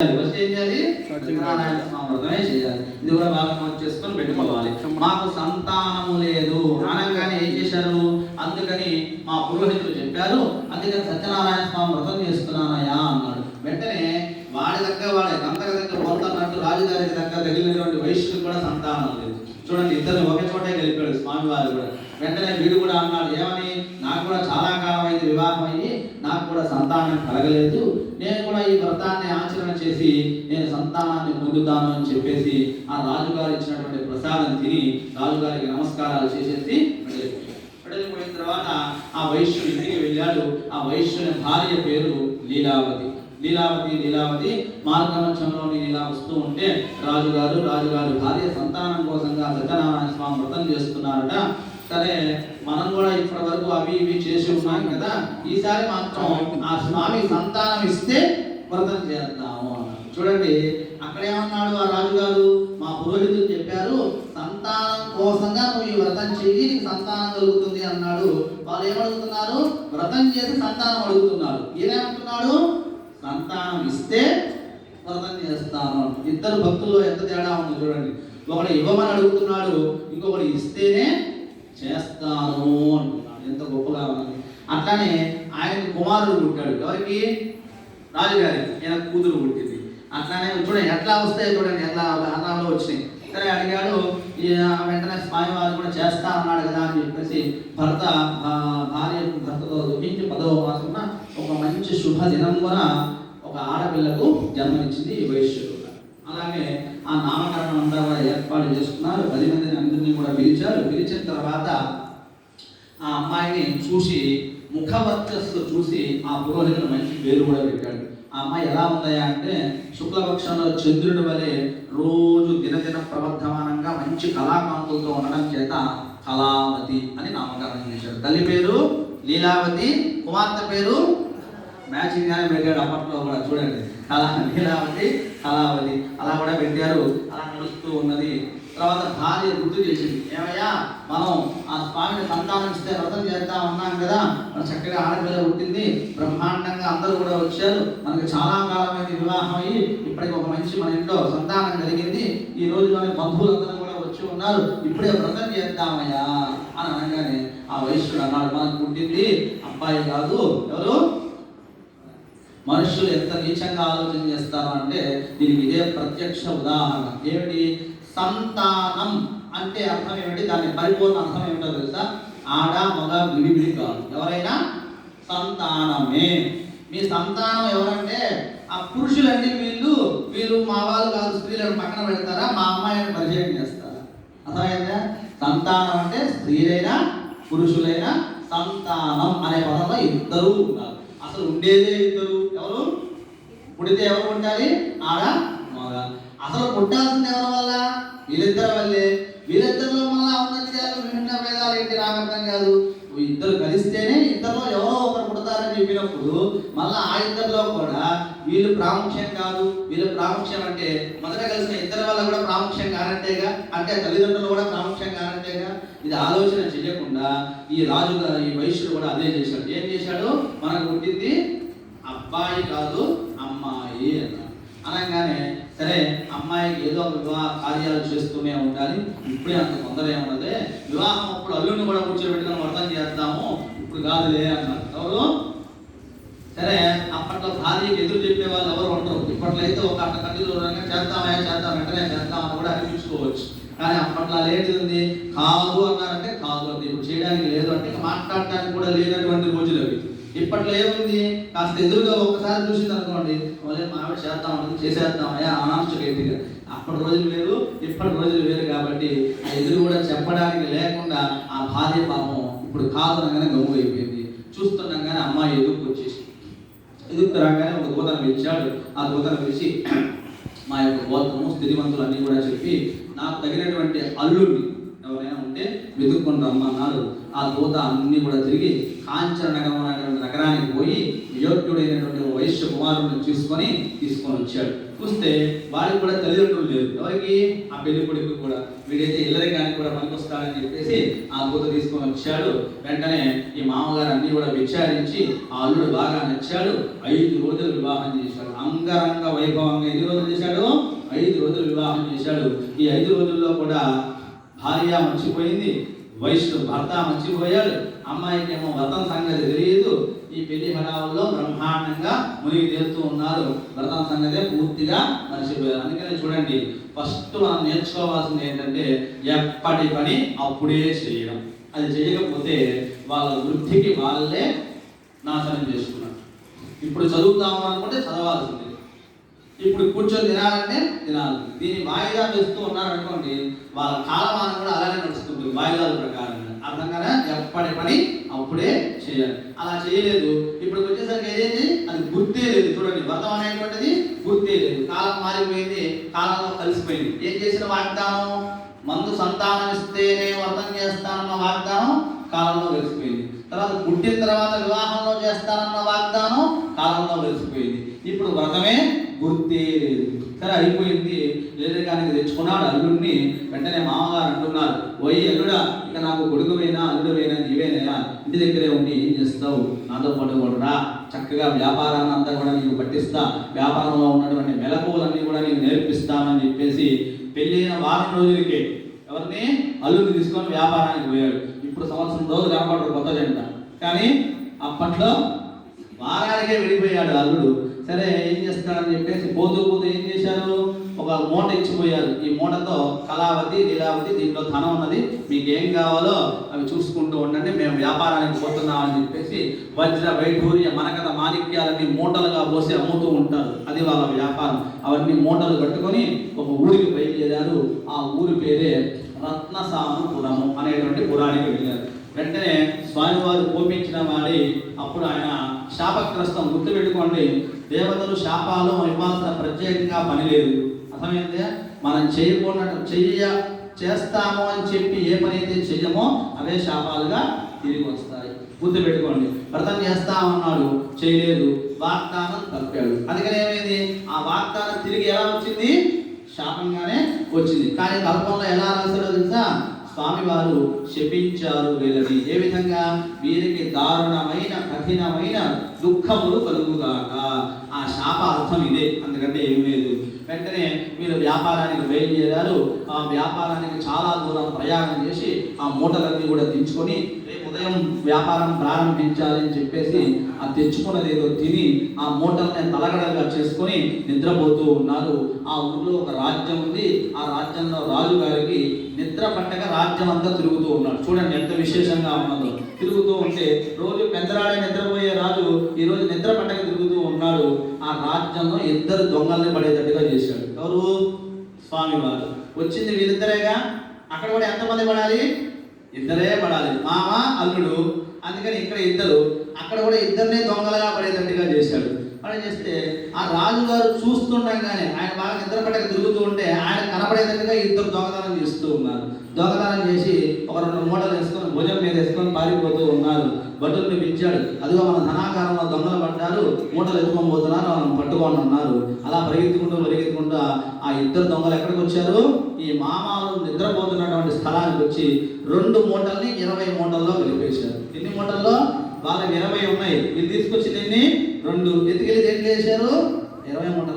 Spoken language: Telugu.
సత్యనారాయణ స్వామి వ్రతమే చేయాలి. ఇది కూడా బాగా నోట్ చేసుకొని పెట్టుకోవాలి. మాకు సంతానము లేదు అనగానే ఏం చేశారు? అందుకని మా పురోహితులు చెప్పారు, అందుకని సత్యనారాయణ స్వామి వ్రతం చేస్తున్నానయ్యా అన్నాడు. వెంటనే వాడి దగ్గర వాడే గంతక దగ్గర పొందన్నట్టు రాజుగారికి దగ్గర తగిలినటువంటి వైశ్యులకు కూడా సంతానం లేదు. చూడండి, ఇద్దరు ఒకే చోటే గెలిపాడు స్వామివారు కూడా. వెంటనే వీడు కూడా అన్నాడు, ఏమని? నాకు కూడా చాలా కాలం అయింది వివాహం అయ్యి, నాకు కూడా సంతానం కలగలేదు, నేను కూడా ఈ వ్రతాన్ని ఆచరణ చేసి నేను సంతానాన్ని పొందుతాను అని చెప్పేసి ఆ రాజుగారు ఇచ్చినటువంటి ప్రసాదం తిని రాజుగారికి నమస్కారాలు చేసేసి వెళ్ళిపోయిన తర్వాత ఆ వైశ్యుడి ఇంటికి వెళ్ళాడు. ఆ వైశ్యుని భార్య పేరు లీలావతి. లీలావతి మార్గమధ్యంలోని ఇలా వస్తూ ఉంటే రాజుగారు భార్య సంతానం కోసంగా సత్యనారాయణ స్వామి వ్రతం చేస్తున్నారట. సరే, మనం కూడా ఇప్పటి వరకు అవి ఇవి చేసి ఉన్నాం కదా, ఈసారి మాత్రం ఆ స్వామి సంతానం ఇస్తే వ్రతం చేద్దాము అన్నాడు. చూడండి, అక్కడేమన్నాడు ఆ రాజుగారు? మా పురోహితులు చెప్పారు, సంతానం కోసంగా నువ్వు ఈ వ్రతం చెయ్యి, నీకు సంతానం కలుగుతుంది అన్నాడు. వాళ్ళు ఏమడుగుతున్నారు? వ్రతం చేసి సంతానం అడుగుతున్నారు. ఈయనేమంటున్నాడు? సంతానం ఇస్తే వ్రతం చేస్తాను. ఇద్దరు భక్తుల్లో ఎంత తేడా ఉంది చూడండి. ఒకడు ఇవ్వమని అడుగుతున్నాడు, ఇంకొకడు ఇస్తేనే చేస్తాను అంటున్నాడు. ఎంత గొప్పగా ఉంది. అట్లానే ఆయనకు కుమారుడు పుట్టాడు. ఎవరికి? రాజుగారికి. ఈయన కూతురు పుట్టింది. అట్లానే చూడండి ఎట్లా వస్తాయి, చూడండి ఎట్లా అన్నాలో వచ్చినాయి. సరే, అడిగాడు. వెంటనే స్వామి వారు కూడా చేస్తా అన్నాడు కదా అని చెప్పేసి భర్తతో దుఃఖించి 10వ మాసంలో ఒక మంచి శుభ దినం కూడా ఒక ఆడపిల్లకు జన్మనిచ్చింది ఈ వైశ్యుడు. అలాగే ఆ నామకరణం అంతా కూడా ఏర్పాటు చేసుకున్నారు. 10 మందిని అందరినీ కూడా పిలిచారు. పిలిచిన తర్వాత ఆ అమ్మాయిని చూసి ముఖవర్చస్సు చూసి ఆ పురోహితుడు మంచి పేరు కూడా పెట్టాడు. ఆ అమ్మాయి ఎలా ఉందయా అంటే శుక్లపక్షంలో చంద్రుడి వలె రోజు దినదిన ప్రవర్ధమానంగా మంచి కళాకాంతులతో ఉండడం చేత కళావతి అని నామకరణం చేశాడు. తల్లి పేరు లీలావతి, కుమార్తె పేరు మ్యాచింగ్ గానే పెట్టాడు అప్పట్లో కూడా. చూడండి, లీలావతి కళావతి అలా కూడా పెట్టారు. అలా నడుస్తూ ఉన్నది. తర్వాత భార్య గుర్తు చేసింది, ఏమయ్యా మనం ఆ స్వామిని సంతానం ఇస్తే వ్రతం చేద్దాం అన్నాం కదా, మన చక్కగా ఆడపిల్ల పుట్టింది, బ్రహ్మాండంగా అందరూ కూడా వచ్చారు, మనకి చాలా కాలమైంది వివాహం అయ్యి, ఇప్పటికి ఒక మంచి మన ఇంట్లో సంతానం కలిగింది, ఈ రోజులోని బంధువులందరూ కూడా వచ్చి ఉన్నారు, ఇప్పుడే వ్రతం చేద్దామయ్యా అని అనగానే ఆ వైశ్యుడు అన్నాడు, మనకు పుట్టింది అబ్బాయి కాదు, ఎవరు? మనుషులు ఎంత నీచంగా ఆలోచన చేస్తారు అంటే దీనికి ఇదే ప్రత్యక్ష ఉదాహరణ. ఏమిటి? సంతానం అంటే అర్థం ఏమిటి? దాని పరిపూర్ణ అర్థం ఏమిటో తెలుసా? ఆడ మగ విడివిడి కాదు, ఎవరైనా సంతానమే. మీ సంతానం ఎవరంటే ఆ పురుషులండి, వీళ్ళు మా వాళ్ళు కాదు, స్త్రీలను పక్కన పెడతారా, మా అమ్మాయిని పరిచయం చేస్తారా? అర్థమైందా? సంతానం అంటే స్త్రీలైనా పురుషులైనా సంతానం అనే పదంలో ఇద్దరు ఉన్నారు. అసలు ఉండేదే ఇద్దరు. ఎవరు? పుడితే ఎవరు పుట్టాలి? ఆడ మగ. అసలు పుట్టాల్సింది ఎవరి వల్ల? వీళ్ళిద్దరి వల్లే. వీళ్ళిద్దరిలో మళ్ళా ఉన్నది విభిన్న భేదాలు ఏంటి నాకు అర్థం కాదు. ఇద్దరు కలిస్తేనే ఇద్దరిలో ఎవరో ఒకరు పుడతారని చెప్పినప్పుడు మళ్ళా ఆ ఇద్దరిలో కూడా వీళ్ళు ప్రాముఖ్యం కాదు, వీళ్ళు ప్రాముఖ్యం అంటే మొదట కలిసిన ఇద్దరి వల్ల కూడా ప్రాముఖ్యం కానంటేగా, అంటే తల్లిదండ్రులు కూడా ప్రాముఖ్యం కానంటేగా. ఇది ఆలోచన చేయకుండా ఈ రాజుగారు ఈ వైశ్యుడు కూడా అదే చేశాడు. ఏం చేశాడు? మనకు పుట్టింది అబ్బాయి కాదు అమ్మాయి అన్నాడు. అనగానే సరే, అమ్మాయికి ఏదో ఒక వివాహ కార్యాలు చేస్తూనే ఉండాలి, ఇప్పుడే అంత తొందర ఏమన్నదే, వివాహం అప్పుడు అల్లుడిని కూడా కూర్చోబెట్టుకుని వ్రతం చేద్దాము, ఇప్పుడు కాదులే అన్నారు. ఎవరు? సరే, అప్పట్లో భార్యకి ఎదురు చెప్పే వాళ్ళు ఎవరు ఉండరు. ఇప్పట్లో అయితే ఒక అట్ట కంటి దూరంగా చేద్దాం వెంటనే చేద్దామని కూడా అనిపించుకోవచ్చు. కానీ అప్పట్లో లేనిది ఉంది, కాదు అన్నారంటే కాదు అండి, ఇప్పుడు చేయడానికి లేదు అంటే మాట్లాడటానికి కూడా లేనటువంటి రోజులు అవి. ఇప్పట్లో ఏముంది? కాస్త ఎదురుగా ఒకసారి చూసింది అనుకోండి, వాళ్ళే మా ఆవిడ చేద్దామని చేసేద్దామయ్యా అనాన్స్టేట్గా. అప్పటి రోజులు వేరు, ఇప్పటి రోజులు వేరు. కాబట్టి ఆ ఎదురు కూడా చెప్పడానికి లేకుండా ఆ భార్య పాపం ఇప్పుడు కాదు అనగానే గమ్ము అయిపోయింది. చూస్తుండగానే అమ్మాయి ఎదుర్కు రాగానే ఒక దూతను పిలిచాడు. ఆ దూతను పిలిచి మా యొక్క గోత్రము స్థితివంతులు అన్నీ కూడా చెప్పి నాకు తగినటువంటి అల్లుడిని ఎవరైనా ఉంటే వెతుక్కొని రమ్మన్నాడు. ఆ దూత అన్ని కూడా తిరిగి కాంచన నగరానికి పోయి యోగ్యుడైనటువంటి వైశ్య కుమారుడిని తీసుకొని వచ్చాడు. చూస్తే వాడికి కూడా తల్లిదండ్రులు లేరు. ఎవరికి? ఆ పెళ్లి కొడుకు కూడా. వీడైతే ఇల్లరికానికి కూడా పనికొస్తాడని చెప్పేసి ఆ దూత తీసుకొని వచ్చాడు. వెంటనే ఈ మామగారు అన్ని కూడా విచారించి ఆ అల్లుడు బాగా నచ్చాడు. 5 రోజులు వివాహం చేశాడు. అంగరంగ వైభవంగా ఎన్ని రోజులు చేశాడు? 5 రోజులు వివాహం చేశాడు. ఈ 5 రోజుల్లో కూడా భార్య మర్చిపోయింది, భర్త మర్చిపోయాడు, అమ్మాయికి ఏమో వ్రతం సంగతి తెలియదు. ఈ పెళ్లి హడావుల్లో బ్రహ్మాండంగా మునిగి తేలుతూ ఉన్నారు. వ్రతం సంగతే పూర్తిగా మర్చిపోయారు. అందుకని చూడండి, ఫస్ట్ మనం నేర్చుకోవాల్సింది ఏంటంటే ఎప్పటి పని అప్పుడే చేయడం. అది చేయకపోతే వాళ్ళ వృద్ధికి వాళ్ళే నాశనం చేసుకున్నారు. ఇప్పుడు చదువుతాము అనుకుంటే చదవాల్సిందే, ఇప్పుడు కూర్చొని తినాలంటే తినాలి. దీన్ని వాయిదా వేస్తూ ఉన్నారనుకోండి, వాళ్ళ కాలమానం కూడా అలానే నడుస్తుంది వాయిదాల ప్రకారంగా. అర్థం కదా? ఎప్పటి పని అప్పుడే చేయాలి. అలా చేయలేదు, ఇప్పుడు వచ్చేసరికి ఏదైంది, అది గుర్తే లేదు. చూడండి, వ్రతం అనేటువంటిది గుర్తే లేదు. కాలం మారిపోయింది, కాలంలో కలిసిపోయింది. ఏం చేసిన వాగ్దానం? మందు సంతానం ఇస్తేనే వ్రతం చేస్తానన్న వాగ్దానం కాలంలో కలిసిపోయింది. తర్వాత పుట్టిన తర్వాత వివాహంలో చేస్తానన్న వాగ్దానం కాలంలో కలిసిపోయింది. ఇప్పుడు వ్రతమే గుర్తే లేదు. సరే అయిపోయింది, లేదకానికి తెచ్చుకున్నాడు అల్లుడిని. వెంటనే మామగారు అంటున్నారు, ఓయ్ అల్లుడా, ఇక నాకు కొడుకువైనా అల్లుడువైనా నీవేనయ్యా, ఇంటి దగ్గరే ఉండి ఏం చేస్తావు, నాతో పాటు కూడా రా, చక్కగా వ్యాపారాన్ని అంతా కూడా నీకు పట్టిస్తా, వ్యాపారంలో ఉన్నటువంటి మెలకువలన్నీ కూడా నీకు నేర్పిస్తానని చెప్పేసి పెళ్ళైన వారం రోజులకే ఎవరిని అల్లుడిని తీసుకొని వ్యాపారానికి పోయాడు. ఇప్పుడు సంవత్సరం రోజులు కనపడరు కొత్త జంట, కానీ అప్పట్లో వారానికే వెళ్ళిపోయాడు అల్లుడు. సరే ఏం చేస్తాడని చెప్పేసి పోతూ ఏం చేశారు, ఒక మూట ఇచ్చిపోయారు. ఈ మూటతో కళావతి, లీలావతి, దీంట్లో ధనం ఉన్నది, మీకు ఏం కావాలో అవి చూసుకుంటూ ఉండండి, మేము వ్యాపారానికి పోతున్నామని చెప్పేసి వజ్ర వైఢూర్య మనకథ మాణిక్యాలన్నీ మూటలుగా పోసి అమ్ముతూ ఉంటారు. అది వాళ్ళ వ్యాపారం. అవన్నీ మూటలు కట్టుకొని ఒక ఊరికి బయలుదేరారు. ఆ ఊరి పేరే రత్నసానుపురము అనేటువంటి పురానికి వెళ్ళారు. వెంటనే స్వామివారు కోపించిన వాడి అప్పుడు ఆయన శాపగ్రస్తం. గుర్తుపెట్టుకోండి, దేవతలు శాపాలు ఇవ్వాల్సిన ప్రత్యేకంగా పని లేదు. అర్థమైందే? మనం చేస్తాము అని చెప్పి ఏ పని అయితే చెయ్యమో అవే శాపాలుగా తిరిగి వస్తాయి. గుర్తుపెట్టుకోండి, వ్రతం చేస్తామన్నాడు, చేయలేదు, వాగ్దానం తప్పాడు. అందుకని ఏమైంది, ఆ వాగ్దానం తిరిగి ఎలా వచ్చింది? శాపంగానే వచ్చింది. కానీ కల్పంలో ఎలా రాశారో తెలుసా? స్వామివారు శపించారు వీళ్ళని. ఏ విధంగా? వీరికి దారుణమైన కఠినమైన దుఃఖములు కలుగుగాక. ఆ శాప అర్థం ఇదే, అందుకంటే ఏం లేదు. వెంటనే వీరు వ్యాపారానికి బయలుదేరారు. ఆ వ్యాపారానికి చాలా దూరం ప్రయాణం చేసి ఆ మూటలన్నీ కూడా దించుకొని రేపు ఉదయం వ్యాపారం ప్రారంభించాలని చెప్పేసి ఆ తెచ్చుకున్నది ఏదో తిని ఆ మూటల్ని తలగడగా చేసుకొని నిద్రపోతూ ఉన్నారు. ఆ ఊర్లో ఒక రాజ్యం ఉంది. ఆ రాజ్యంలో రాజుగారికి నిద్ర పట్టక రాజ్యం అంతా తిరుగుతూ ఉన్నాడు. చూడండి ఎంత విశేషంగా ఉన్నదో. తిరుగుతూ ఉంటే రోజు పెద్దరాడే నిద్రపోయే రాజు ఈరోజు నిద్ర పట్టక తిరుగుతూ ఉన్నాడు. ఆ రాజ్యంలో 2 దొంగల్ని పడేటట్టుగా చేశాడు. ఎవరు? స్వామివారు. వచ్చింది వీరిద్దరేగా. అక్కడ కూడా ఎంతమంది పడాలి? 2 పడాలి, మామ అల్లుడు. అందుకని ఇక్కడ 2, అక్కడ కూడా 2 దొంగలుగా పడేటట్టుగా చేశాడు. పని చేస్తే ఆ రాజుగారు చూస్తుండగానే ఆయన బాగా నిద్ర పట్టక తిరుగుతూ ఉంటే ఆయన కనపడేటట్టుగా 2 దొంగతనం చేస్తూ ఉన్నారు. దొంగతనం చేసి ఒక 2 మూటలు వేసుకొని భుజం మీద వేసుకొని పారిపోతూ ఉన్నారు. భటుల్ని పిలిచాడు, అదిగో మన ధనాకారంలో దొంగలు పడ్డారు, మూటలు ఎత్తుకొని పోతున్నారు, మనం పట్టుకొని ఉన్నారు. అలా పరిగెత్తుకుంటూ ఆ 2 దొంగలు ఎక్కడికి వచ్చారు? ఈ మామాలు నిద్రపోతున్నటువంటి స్థలానికి వచ్చి 2 మూటల్ని 20 మూటల్లో కలిపేశారు. ఎన్ని మూటల్లో? వాళ్ళకి 20 ఉన్నాయి, వీళ్ళు తీసుకొచ్చి దీన్ని 2 ఎత్తుకెళ్ళి దేంట్లో వేశారు? 20 మూటలు.